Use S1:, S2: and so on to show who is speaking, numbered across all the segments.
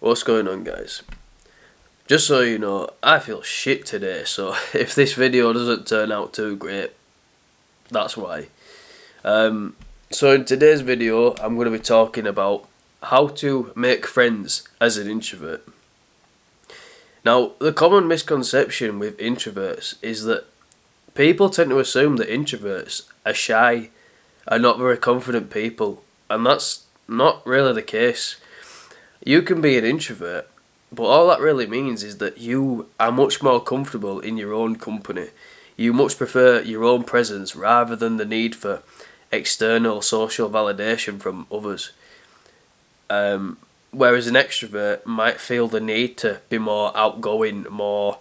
S1: What's going on, guys? Just so you know, I feel shit today, so if this video doesn't turn out too great, that's why. So in today's video, I'm going to be talking about how to make friends as an introvert. Now, the common misconception with introverts is that people tend to assume that introverts are shy, are not very confident people, and that's not really the case. You can be an introvert, but all that really means is that you are much more comfortable in your own company. You much prefer your own presence rather than the need for external social validation from others. Whereas an extrovert might feel the need to be more outgoing, feel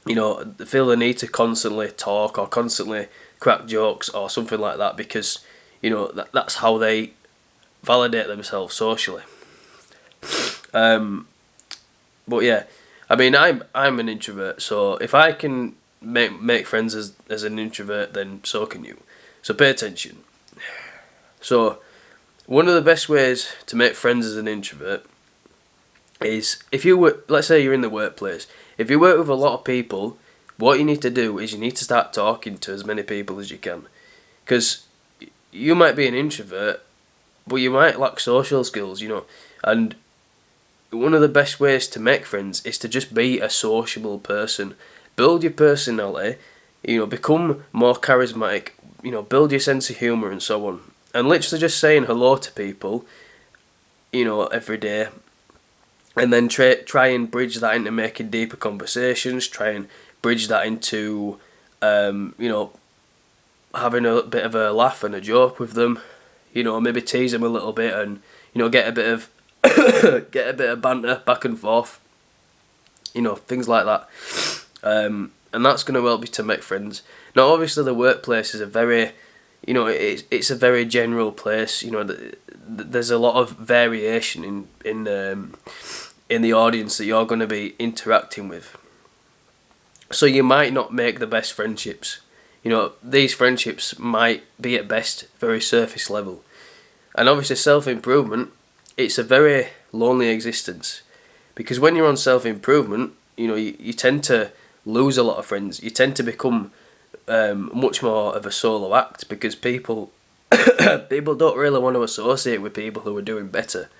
S1: the need to constantly talk or constantly crack jokes or something like that because, that's how they validate themselves socially. But yeah, I mean, I'm an introvert, so if I can make friends as an introvert, then so can you. So pay attention. So one of the best ways to make friends as an introvert is let's say you're in the workplace. If you work with a lot of people, what you need to do is you need to start talking to as many people as you can, because you might be an introvert, but you might lack social skills, and one of the best ways to make friends is to just be a sociable person. Build your personality, become more charismatic, build your sense of humour and so on. And literally just saying hello to people, every day. And then try and bridge that into making deeper conversations. Try and bridge that into, having a bit of a laugh and a joke with them. Maybe tease them a little bit and, get a bit of banter back and forth, things like that, and that's going to help you to make friends. Now, obviously, the workplace is a very, it's a very general place. There's a lot of variation in the audience that you're going to be interacting with. So you might not make the best friendships. These friendships might be at best very surface level, and obviously self-improvement. It's a very lonely existence, because when you're on self-improvement, you tend to lose a lot of friends. You tend to become much more of a solo act, because people don't really want to associate with people who are doing better,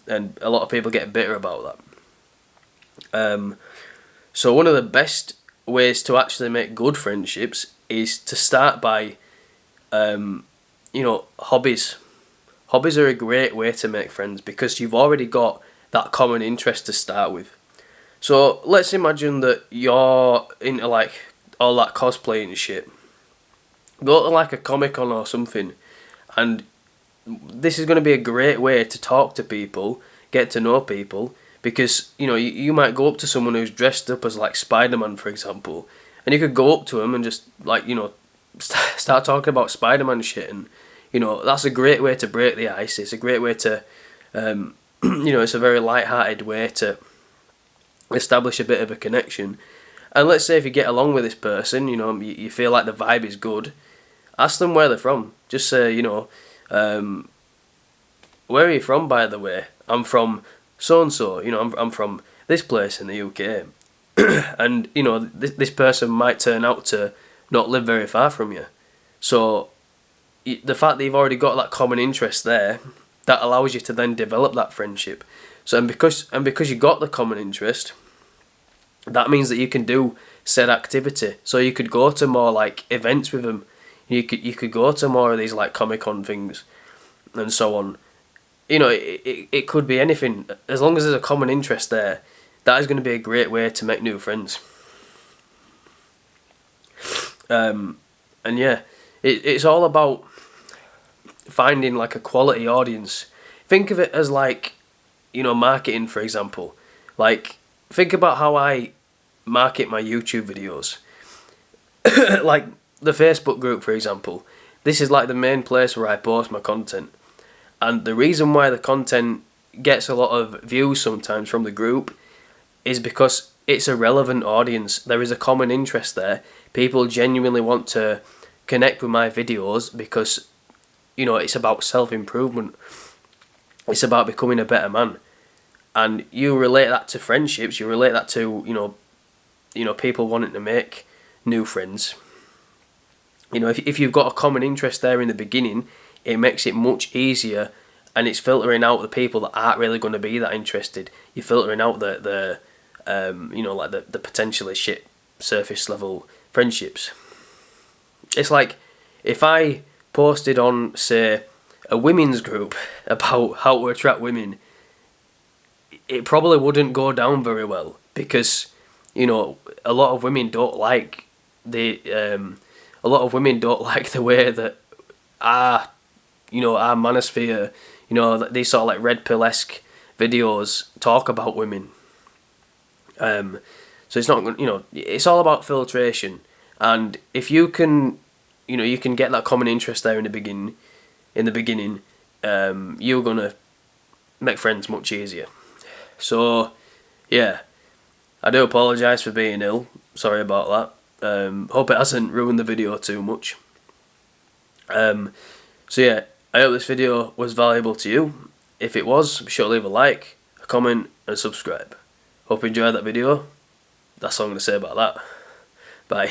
S1: and a lot of people get bitter about that. So one of the best ways to actually make good friendships is to start by, hobbies. Hobbies are a great way to make friends because you've already got that common interest to start with. So let's imagine that you're into like all that cosplaying and shit. Go to like a Comic-Con or something, and this is going to be a great way to talk to people, get to know people, because you might go up to someone who's dressed up as like Spider-Man, for example, and you could go up to him and just start talking about Spider-Man shit, and that's a great way to break the ice. It's a great way to, it's a very light-hearted way to establish a bit of a connection. And let's say if you get along with this person, you feel like the vibe is good, ask them where they're from. Just say, where are you from, by the way? I'm from so-and-so, I'm from this place in the UK. And, this person might turn out to not live very far from you. So the fact that you've already got that common interest there, that allows you to then develop that friendship. So and because you got the common interest, that means that you can do said activity. So you could go to more like events with them. You could go to more of these like Comic-Con things and so on. It could be anything. As long as there's a common interest there, that is going to be a great way to make new friends. And yeah, it's all about finding like a quality audience. Think of it as like, marketing, for example. Like, think about how I market my YouTube videos. Like the Facebook group, for example. This is like the main place where I post my content. And the reason why the content gets a lot of views sometimes from the group is because it's a relevant audience. There is a common interest there. People genuinely want to connect with my videos because, it's about self-improvement. It's about becoming a better man. and you relate that to friendships. You relate that to people wanting to make new friends. If you've got a common interest there in the beginning, it makes it much easier, and it's filtering out the people that aren't really going to be that interested. You're filtering out the potentially shit surface level friendships. It's like if I posted on, say, a women's group about how to attract women, it probably wouldn't go down very well, because a lot of women don't like the way that our manosphere, these sort of like red pill-esque videos talk about women. So it's not, it's all about filtration. And if you can, you can get that common interest there in the beginning, you're gonna make friends much easier. So, yeah, I do apologise for being ill. Sorry about that. Hope it hasn't ruined the video too much. So yeah, I hope this video was valuable to you. If it was, be sure to leave a like, a comment, and subscribe. Hope you enjoyed that video. That's all I'm going to say about that. Bye.